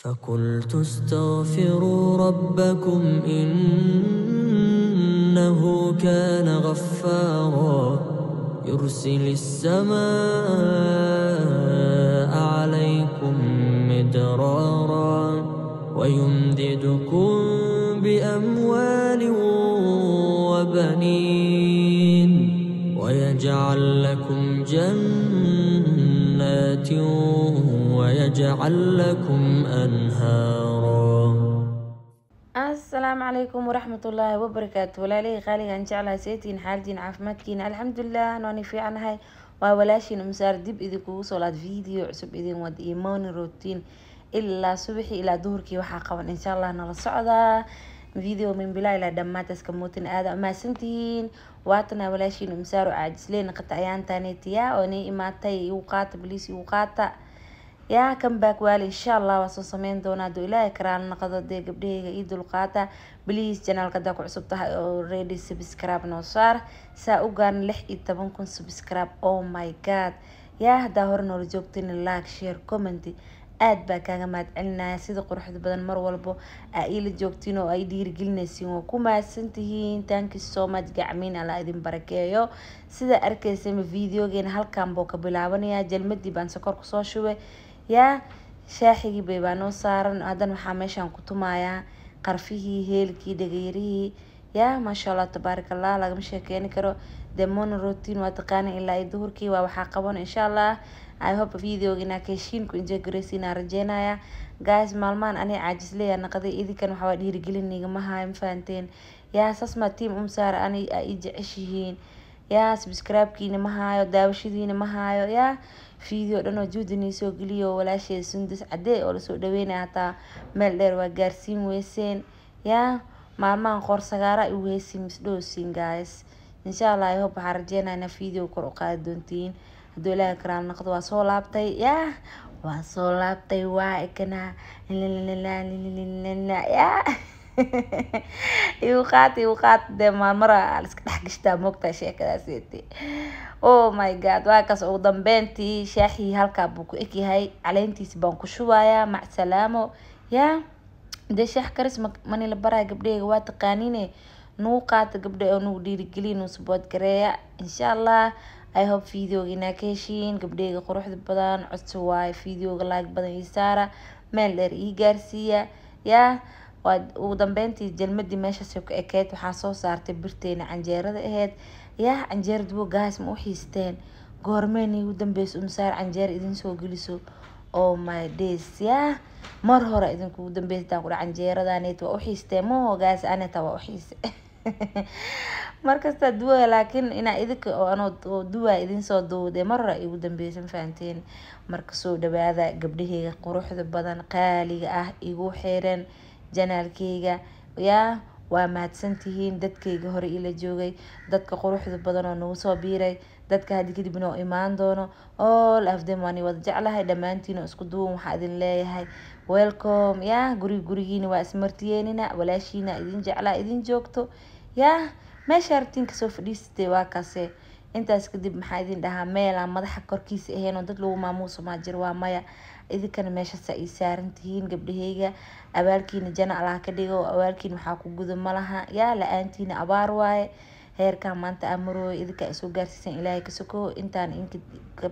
فقلت استغفروا ربكم إنه كان غفارا يرسل السماء عليكم مدرارا ويمددكم بأموال وبنين ويجعل لكم جنات ويجعل لكم أنهارا. السلام عليكم ورحمة الله وبركاته. ولا غالي أن جعلها سيتين حالتين عافمتكين الحمد لله نوني في عنها وولاشين مسار دب إذا صلاة فيديو عصب إذن ود إيمان روتين إلا صبحي إلى ظهركي وحاقا إن شاء الله نلا صعدا فيديو من بلا إلى دمات اسكموتين آذا ما سنتين واتنا ولاشين مسار عاجز لين قطعيان تانيتيا وني إماتي يوقات بليس يوقاتا يا كم باك والي إن شاء الله وصوصمين دونا دو إلهي كران نقضو دي قبليه إيدو القاطع بليز جنال قداكو عصبتها already سبسكراب نوصار ساوغان لح إتبانكم سبسكراب oh my god يا هدا هورنو رجوكتين اللايك شير كومنتي aad baa kaaga mahadcelinaya sida quruxda badan mar walbo aa ila joogtiin oo ay dhiirigelinaysiin oo ku mahadsantihiin thank you so much gacmiin ala idin barakeeyo sida arkaysay videogeena halkan boo ka bilaabanaya jalmadii baan sokor ku soo shubay yaa shaaxigii bay baan oo saaran hadan waxa meeshan ku tumaaya qarfihii heelkii dhageerihii yaa ma sha Allah tabarakallah laga sheekeyn karo demon routine waa taqaan ilaa duhurkii waa waxa qaban insha Allah I hope videogina keeshin ku enjoy gareysina rajeynaya guys maalmaan ani caajis leeyahay naqaday idinkan waxa waa dhiirigeliniga ma hayn faanteen yaa sasma team umsaar ani ay jeceshihiin yaa subscribe-kiina ma hayo daawashadiina ma hayo yaa video dhan oo juudini soo geliyo walaashay sundus cadee oo la soo dhaweynaa hata meel dheer waa gaarsiin weyseen yaa maalmaan qor sagaara u weysii misdoosin guys insha Allah I hope waxaan rajeynayaa video kor u qaadi doontiin دولا كرام نقد وصولابتي يا وصولابتي وايكنا لا يا يوقات دم مرة على سكتحكشتا موقتا شيكا سيتي او ماي جاد واكس او ضمبنتي شاحي هالكا بوكو اكي هاي علينتي سبانكو شوايا مع سلامو يا ده شاح كرس ماني لبرا قبليه واتقانيني نوقات قبليه نو ديري قلين وسبوت كريا ان شاء الله I hope videogina keeshin gabdheega quruxda badan codsi waay videoga like badan ii saara meel dheer ii gaarsiiya yaa waa ugu dambeyntii jalmadii meeshaas ka ekeyd waxaa soo saartay birteena canjeerada ahayd yaa canjeeradu waa gaas ma u xiisteen goormeenii ugu dambeysay umsaar canjeer idin soo geliso oh my days yaa mar hore idinku ugu dambeysay ku canjeeradaneed waa u xiisteen ma gaas anata waa u xiisay markasta duwa laakiin ina idinka oo ano duwa idin soo duuday mar ay ugu dambeeysan faanteen marka soo dhawaada gabdhahayga quruxda badan qaaliga ah igu xeeran janaalkayga yaa waa mahadsantihiin dadkayga hore ila joogay dadka quruxda badan oo nagu soo biiray dadka hadii kadib inoo imaan doono all of them waan wada jeclahay dhamaantiin isku duwan waxa idin leeyahay welcome yaa gurigiina waa ismartiyeenina walaashiina idin jeclaa idin joogto yaa meesha artinka soo fadhiistay waa kaase intaas kadib maxaa idin dhahaa meel aan madaxa korkiisa ahayn oo dad lagu maamuuso ma jiro waa maya idinkana meesha ay saaran tihiin gabdhahayga abaalkiina jana Allah ka dhigo abaalkiina waxa ku gudo malaha yaa la'aantiina abaar waaye heerka maanta amro idinka soo gaarsiisan Ilaahay ka soko intaan inka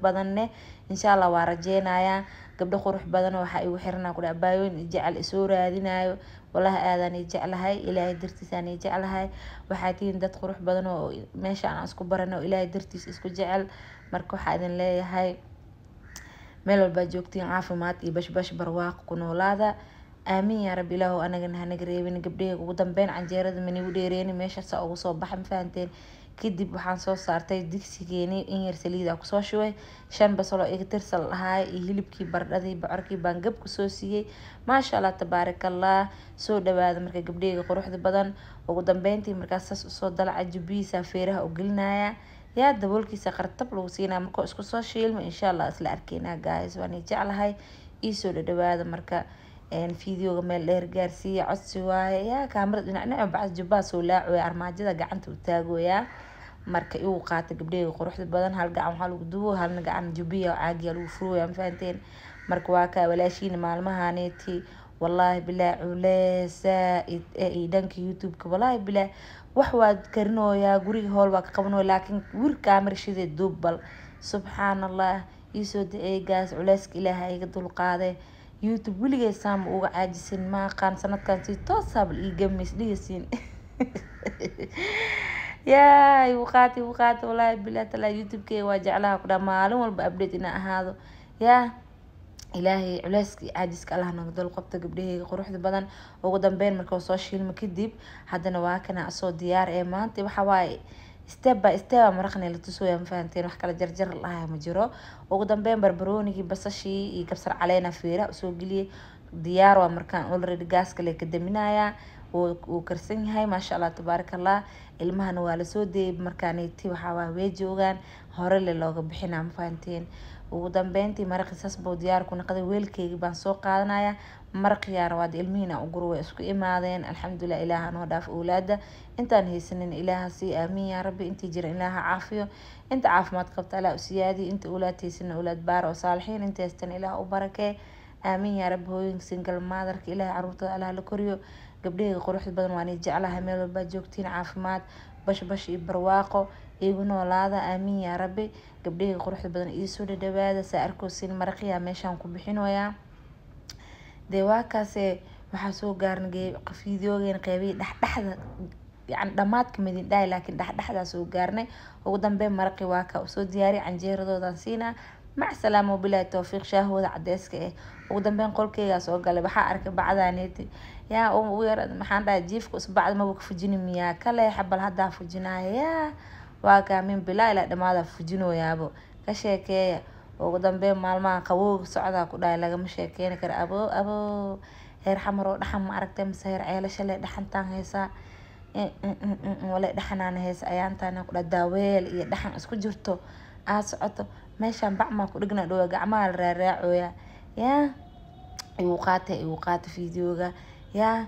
badanne insha Allah waa rajeenaya gabdho qurux badan waxa igu xirnaa ku dhacbaayoon jecel isoo raadinayo والله آذان يجعلها إلهي درتيس أنا يجعلها وحاتين دت قروح بدنو ماشي أنا أسكو برنا وإلهي درتيس أسكو جعل مركو حادن لي هاي ملو الباجوكتين عافمات باش برواق كنولادا آمين يا رب الله أنا جنها نقريبين قبليه وقدام بين عن جيرد مني وديريني ماشي سأو صباح مفانتين كدب waxaan soo saartay digsigeeni in yar saliid ku soo shubay shan basal oo iga tirsan lahaay hilibkii bardhadii bocorkii baan gab ku soo siiyay ma sha Allah tabarakallah soo dhawaada marka gabdheega quruxda badan ugu dambeyntii markaas soo dalaca jubiisa feeraha u gelinaya yaa daboolkiisa qartab lagu siinaa marka isku soo shiilmo insha Allah isla arkeena guys waan jeclahay ii soo dhawaada marka videoga meel dheer gaarsiiya codsi waaye yaa kaamirada dhinacna bacad jubaa soo laaco armaajada gacanta u taagooya marka uu qaata gabdheega quruxda badan hal gacan waxa lagu duwo halna gacan jubiya caagiya lagu furuyo ma fahanteen marka waa kaa walaashiina maalmahaneeti wallaahi bilaa culeys zaaid ee dhanka youtube-ka wallaahi bilaa wax waad karinooyaa guriga howl waa ka qabanooya laakiin wir kaamir shidee duub bal subxaan allah iisoo daceegaas culeyska ilaaha iga dulqaade youtube weligay saama uga caajisin maaqaan sanadkan si toosaabal iigamays dhigasiin yaa igu qaati wallaahi bilaa talaa youtube-keyga waa jeclaha ku dhaa maalin walba update inaa ahaado yaa ilaahay culeyska iyo caajiska allah naga dul qabto gabdhaheyga quruxda badan ugu dambeyn marka soo shiilmo kadib haddana waa kana asoo diyaar ee maanta waxa waaye step by step maraqna la tusooya ma fahanteen wax kala jarjar lahaa ma jiro ugu dambeyn barbaroonigii basashii iyo kabsar caleena fiira usoo geliyay diyaar waa markaan already gaaska le ka daminaya uu karsan yahay maasha allah tabaarakallah ilmahana waa lasoo deeyay markaaniti waxaa waa way joogaan hore le looga bixinaa ma fahanteen ugu dambeyntii maraqii saas buu diyaar ku noqday weelkeygii baan soo qaadanaya maraqiyaan waad ilmihiina uguru way isku imaadeen alxamdulilah ilaaha noo dhaaf awlaada intaan haysanin ilaaha sii aamiin yaa rabbi intii jira ilaaha caafiyo inta caafimaad qabta allah u siyaadiyo inta awlaad haysanin awlaad baar oo saalixiin inta haystan ilaah u barakee aamiin yaa rabbi hooyinka single motherka ilaaha caruurtada allah la koriyo gabdhaheyga quruxda badan waan jeclahay meel walba joogtiin caafimaad bash iyo barwaaqo igu noolaada aamiin yaa rabbi gabdhaheyga quruxda badan iisoo dhadhawaada saa arkoosin maraqiyaa meeshaan ku bixinoyaa dee waa kaase waxaa soo gaarnay fiidiyoogeen qeybihii dhexdhexda yani dhamaadka midin dhahay laakiin dhexdhexdaa soo gaarnay ugu dambeyn maraqii waa ka soo diyaariy canjeeradoodan siinaa mac salaamo bilaa tawfiiq shaahooda cadeyska ugu dambeyn qolkeygaa soo galay waxaa arkay bacdaaneeti yaa ugu yar maxaan dhahay jiifka usbacda maba ka fujini miyaa kale xabal haddaa fujinaaya yaa waa kaa min bilaa ilaa dhamaadaa fujinooyaabo ka sheekeeya ugu dambeyn maalmaha qabowga socdaa ku dhahay lagama sheekeeni kara abo heer xamar oo dhaxan ma aragtay mise heer ceelasha le dhaxantaan haysaa wale dhaxanaan haysa ayaantaan ku dhaa daaweel iyo dhaxan isku jirto aad socoto meeshaan bacmaa ku dhigna dhowa gacmaha la raaraacoya yaa igu qaata fiidiyooga yaa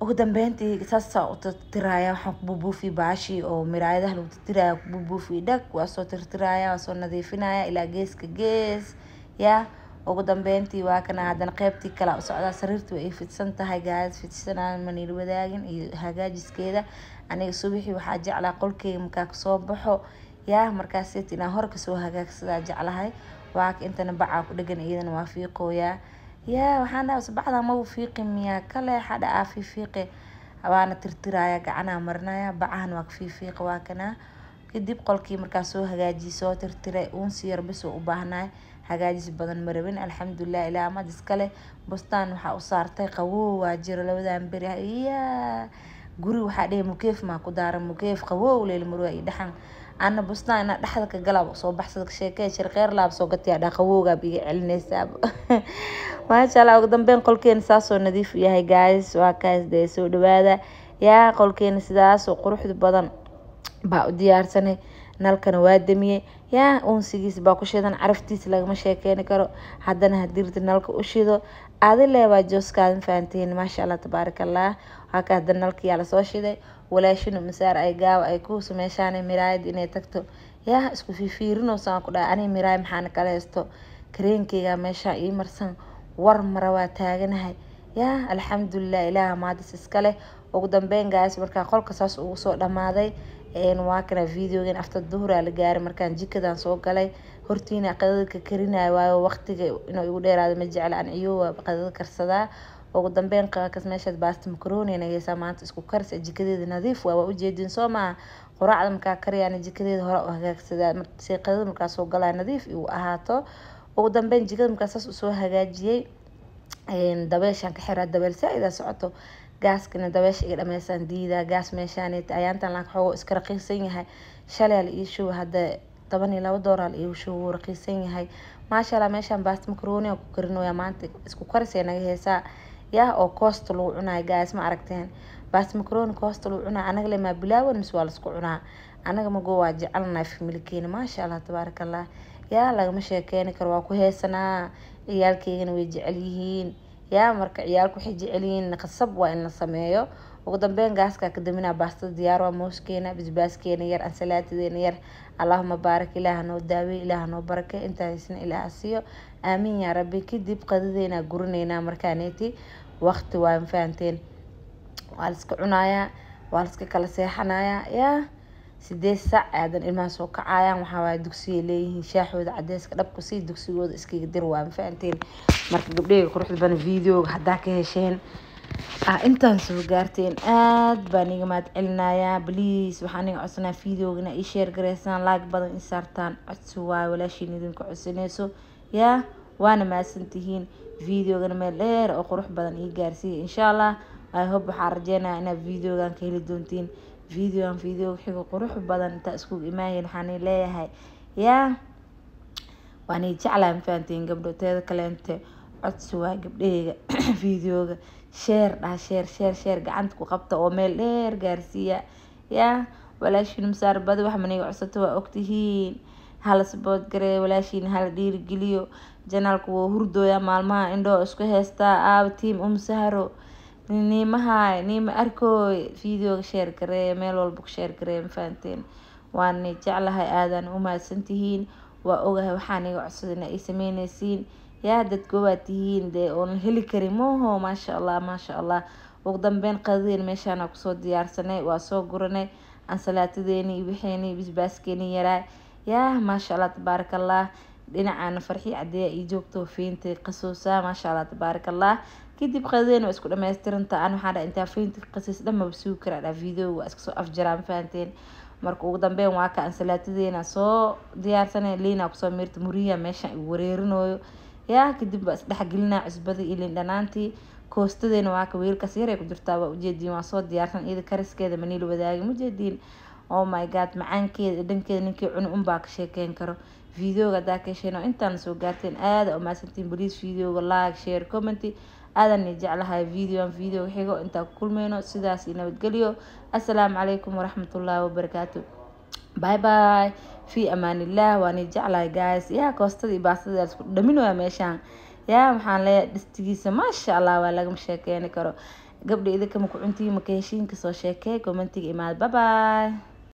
ugu dambeyntii saasa u tirtiraya waxaan ku buubuufi baashi oo miraayadaha lagu tirtiraya ku buubuufi dhag waa soo tirtiraya waa soo nadiifinaya ilaa geeska gees yaa ugu dambeyntii waa kana haddana qeybtii kale u socdaa sariirtu way fidsan tahay gaas fidsanaan maniil wadaagin iyo hagaajiskeeda aniga subaxii waxaa jeclaa qolkeyga markaa kasoo baxo yaa markaas inaan hor kasoo hagaagsadaa jeclahay waa ka intana bacaa ku dhagan iyadana waa fiiqooyaa yaa waxaan dhahay subaxda ma fiiqi miyaa kale xadha aafi fiiqe waana tirtiraya gacanaa marinaya bacahan waa ka fiiqa waa kana kadib qolkii markaas soo hagaajiye soo tirtiray uunsi yar bisoo u baahnay hagaajis badan ma rabin alxamdulilah ilaa amad iskale bustaan waxaa u saartay qawow waa jiro labadan beri yaa guri waxaa dhihi mukeef maa ku daaran mukeef qawow leel marwaa i dhaxan ana bustaan ina dhexda ka galab soo baxsad ka sheekay shirqeer laab soo gatay dha qawowga biga celinaysaa maasha Allah ugu dambeyn qolkeen saasoo nadiif yahay guys waa kaas day soo dhawaada yaa qolkeen sidaas oo quruxda badan baa u diyaarsanay nalkana waa damiyay yaa uunsigiis baa ku shidan caraftiisa lagama sheekeeni karo haddana hadirta nalka u shido adile waa jooskaadan fahanteen maasha Allah tabaarakallah haka haddana nalka yaa la soo shiday walaashina masaar ay gaaw ay ku sameeyaan miraayad inay tagto yaa isku fiirino saan ku dhaay ani miraay maxaan kala haysto kareenkeyga meesha ii marsan war mara waa taaganahay yaa alxamdulilah ilaaha maadis iskale ugu dambeyn guys markaa qolka saas ugu soo dhamaaday waa kana videogan after duhura la gaaray markaan jikadan soo galay hortiina qadada ka karinayo waayo waqtiga inuu igu dheeraado ma jecel aan iyo qadada karsadaa ugu dambeyn qaas meesha baasta macaroni inagaysa maanta isku karsa jikadeeda nadiif waa u jeedin soo ma quraacda markaa kariyaan jikadeeda hore u hagaagsadaa markii qadada markaa soo galaa nadiif uu ahaato ugu dambeyn jikada markaa saas soo hagaajiyay dabeeshan ka xiraa dabeel saa'ida socoto gaaskana dabeesha iga dhameysan diida gaas meeshaan ayaantan la xoog iska raqiisan yahay shalay la iisho hada $12 iyo shuu raqiisan yahay maasha Allah meeshaan baasta macaroni ku karinoya maanta isku karsay naga heesa yaa oo cost lagu cunay gaas ma aragteen baasta macaroni cost lagu cunay anaga lama bilaawan mis waa la isku cunaa anaga ma go waa jecelnahay familkeena maasha Allah tabaarakallah yaa lagama sheekeeni karo waa ku heesanaa ciyaalkeygana way jecel yihiin yaa marka ciyaalku waxay jecel yihiin qasab waa in la sameeyo ugu dambeyn gaaska ka daminaa baastada diyaar waa mooskeena basbaaskeena yar ansalaatadeena yar allahuma baarak ilaaha noo daawey ilaaha noo barake intaasna ilaaha siiyo aamiin yaa rabbi kadib qadadeena gurinaynaa markaaneeti waqti waa fahanteen waa la iska cunayaa waa la iska kala seexanayaa yaa 8 saac aadan ilmaha soo kacayaan waxa waay dugsiga leeyihiin shaaxooda cadeyska dhabku si dugsigooda iskaga dir waa fahanteen marka gabdhaha quruxda badan videoga hadaa ka hesheen intaan soo gaarteen aad baan iga mahad celinayaa please waxaan iga codsanaa videogana ii share gareysaan like badan ii saartaan codsi waay walaashiin idinka codsanayso yaa waana mahadsantihiin videogana meel dheer oo qurux badan ii gaarsiiya insha allah I hope waxaan rajeynayaa inaad videogan ka heli doontiin video xigo qurux badan inta isku imaayeen waxaan leeyahay yaa waan jeclaan fahanteen gabdho teeda kaleente codsi waa gabdhayga videoga share gacanta ku qabta oo meel dheer gaarsiiya yaa walaashiin masaar badi wax maniga codsato waa ogtihiin hala support garee walaashiin hala dhiirigeliyo janaalku waa hurdooya maalmaha indhoo isku heystaa team saharo niima arkooy videoga share garee meel walba ku share garee ma fahanteen waan jeclahay aadan u mahadsantihiin waa ogahay waxaan iga codsaday inay sameynaysiin yaa dad goobaad tihiin dee oon heli karin mooho maasha allah ugu dambeyn qadadeen meeshaan kusoo diyaarsanay waa soo guranay ansalaatadeeni wixeeni basbaaskeeni yaraa yaa maasha allah tabaarakallah dhinacana farxi cadeeya ii joogto fiintay qasoosa maasha allah tabaarakallah kadib qadadeen waa isku dhameystirantaa aan waxaan intaa fiintay qasiis dhamma suugi karaa video waa iska soo afjaraan fahanteen marka ugu dambeyn waa ka ansalaatadeena soo diyaarsanay liina kusoo miirta muriya meeshaan igu wareerinayo yaa kadib baa isdhexgelinaa cusbada iyo liin dhanaantii koostadeena waa ka weelkaas yar ay ku jirtaa waa ujeediin waa soo diyaarsan iyada kariskeeda maniil wadaagi mujeediin oh my god macaankeeda dhankeeda ninkii cuni unbaa ka sheekeyn karo videoga hadaa ka hesheen oo intaan soo gaarteen aada u mahadsantiin please videoga like share comment aadan jeclahay video xigo intaa ku kulmeyno sidaas nabadgelyo assalaamu calaykum waraxmatullaahi wabarakaatu bye bye في أمان الله وأنا جعلها جايز يا كوستي باستي أسكت دمينو يا ميشان يا محل لا دستيجي ما شاء الله ولا مشاكل يعني كرو قبل إذا كم كنتي مكيشين كسو شاكي كومنتي إيميل باي باي